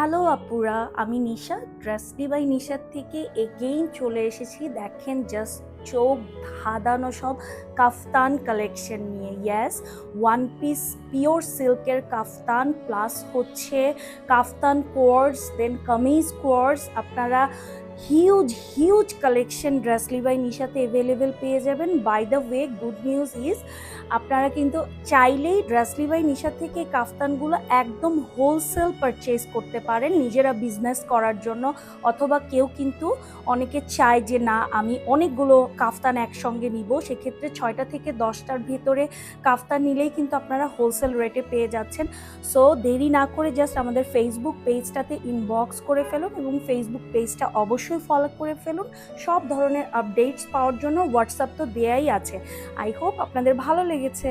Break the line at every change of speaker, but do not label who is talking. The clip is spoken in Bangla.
হ্যালো আপুরা, আমি নিশা ড্রেসলি বাই নিশার থেকে এগেইন চলে এসেছি। দেখেন জাস্ট চোখ ধাঁধানো সব কাফতান কালেকশন নিয়ে। ইয়েস, ওয়ান পিস পিওর সিল্কের কাফতান প্লাস হচ্ছে kaftan co-ords, then kameez co-ords. আপনারা huge huge collection dressly by নিশাতে অ্যাভেলেবেল পেয়ে যাবেন। By the way, good news is আপনারা কিন্তু চাইলেই ড্রেসলি বাই নিশা থেকে কাফতানগুলো একদম হোলসেল পারচেজ করতে পারেন নিজেরা বিজনেস করার জন্য, অথবা কেউ কিন্তু অনেকে চায় যে না আমি অনেকগুলো কাফতান একসঙ্গে নিব, সেক্ষেত্রে 6টা থেকে 10টার ভেতরে কাফতান নিলেই কিন্তু আপনারা হোলসেল রেটে পেয়ে যাচ্ছেন। সো দেরি না করে জাস্ট আমাদের ফেসবুক পেজটাতে ইনবক্স করে ফেলুন এবং ফেসবুক পেজটা অবশ্যই ফলো করে ফেলুন। সব ধরনের আপডেটস পাওয়ার জন্য হোয়াটসঅ্যাপ তো দেয়াই আছে। আই হোপ আপনাদের ভালো লেগেছে।